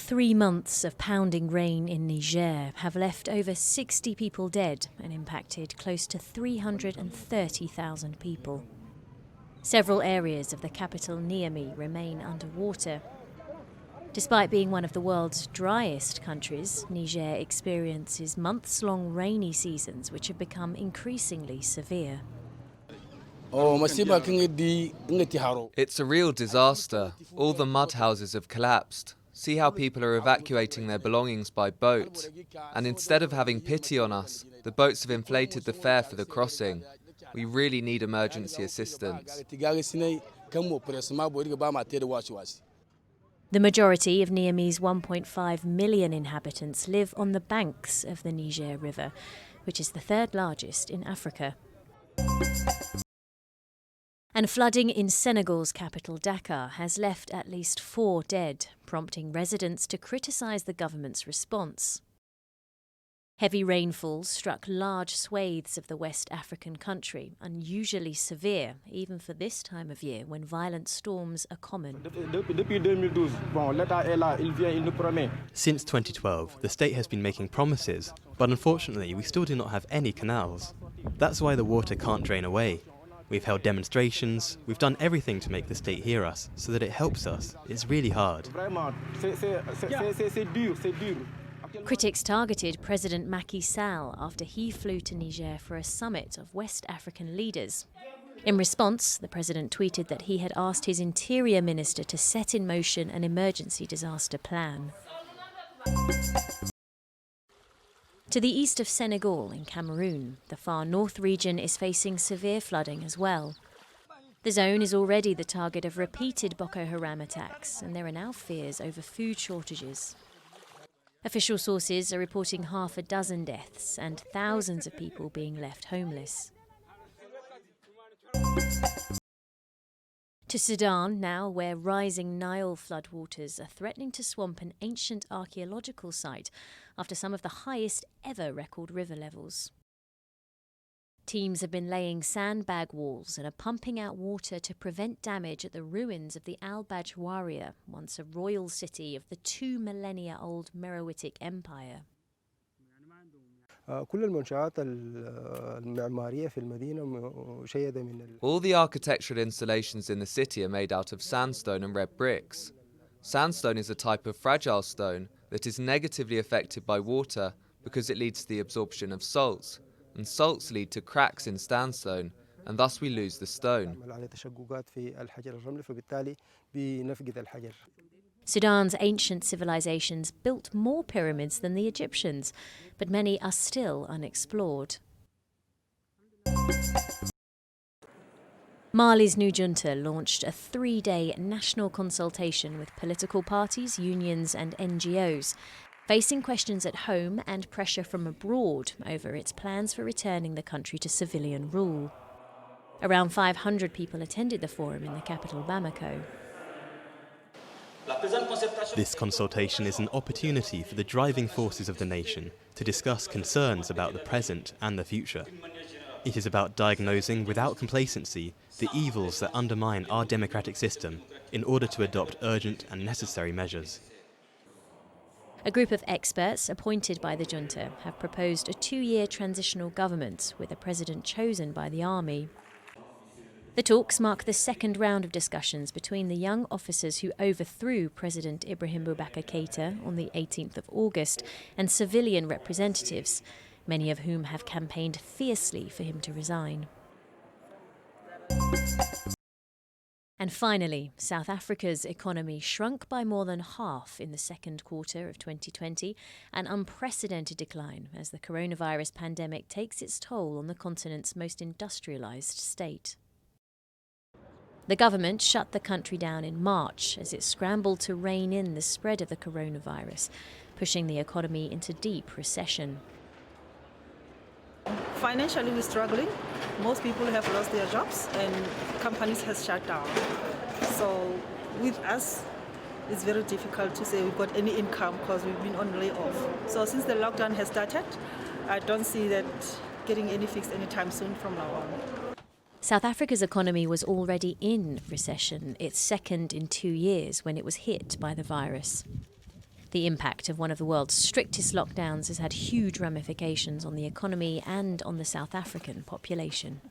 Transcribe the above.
3 months of pounding rain in Niger have left over 60 people dead and impacted close to 330,000 people. Several areas of the capital Niamey remain underwater. Despite being one of the world's driest countries, Niger experiences months-long rainy seasons which have become increasingly severe. It's a real disaster. All the mud houses have collapsed. See how people are evacuating their belongings by boat. And instead of having pity on us, the boats have inflated the fare for the crossing. We really need emergency assistance. The majority of Niamey's 1.5 million inhabitants live on the banks of the Niger River, which is the third largest in Africa. And flooding in Senegal's capital, Dakar, has left at least 4 dead, prompting residents to criticise the government's response. Heavy rainfalls struck large swathes of the West African country, unusually severe, even for this time of year when violent storms are common. Since 2012, the state has been making promises, but unfortunately we still do not have any canals. That's why the water can't drain away. We've held demonstrations, we've done everything to make the state hear us, so that it helps us. It's really hard. Critics targeted President Macky Sall after he flew to Niger for a summit of West African leaders. In response, the president tweeted that he had asked his interior minister to set in motion an emergency disaster plan. To the east of Senegal, in Cameroon, the far north region is facing severe flooding as well. The zone is already the target of repeated Boko Haram attacks, and there are now fears over food shortages. Official sources are reporting half a dozen deaths and thousands of people being left homeless. To Sudan now, where rising Nile floodwaters are threatening to swamp an ancient archaeological site after some of the highest ever record river levels. Teams have been laying sandbag walls and are pumping out water to prevent damage at the ruins of the Al-Baj Waria, once a royal city of the 2 millennia-old Meroitic Empire. All the architectural installations in the city are made out of sandstone and red bricks. Sandstone is a type of fragile stone that is negatively affected by water because it leads to the absorption of salts, and salts lead to cracks in sandstone, and thus we lose the stone. Sudan's ancient civilizations built more pyramids than the Egyptians, but many are still unexplored. Mali's new junta launched a 3-day national consultation with political parties, unions and NGOs, facing questions at home and pressure from abroad over its plans for returning the country to civilian rule. Around 500 people attended the forum in the capital Bamako. This consultation is an opportunity for the driving forces of the nation to discuss concerns about the present and the future. It is about diagnosing without complacency the evils that undermine our democratic system in order to adopt urgent and necessary measures. A group of experts appointed by the junta have proposed a 2-year transitional government with a president chosen by the army. The talks mark the second round of discussions between the young officers who overthrew President Ibrahim Boubacar Keïta on the 18th of August and civilian representatives, many of whom have campaigned fiercely for him to resign. And finally, South Africa's economy shrunk by more than half in the second quarter of 2020, an unprecedented decline as the coronavirus pandemic takes its toll on the continent's most industrialised state. The government shut the country down in March as it scrambled to rein in the spread of the coronavirus, pushing the economy into deep recession. Financially, we're struggling. Most people have lost their jobs and companies have shut down. So with us, it's very difficult to say we've got any income because we've been on layoff. So since the lockdown has started, I don't see that getting any fixed anytime soon from now on. South Africa's economy was already in recession, its second in 2 years, when it was hit by the virus. The impact of one of the world's strictest lockdowns has had huge ramifications on the economy and on the South African population.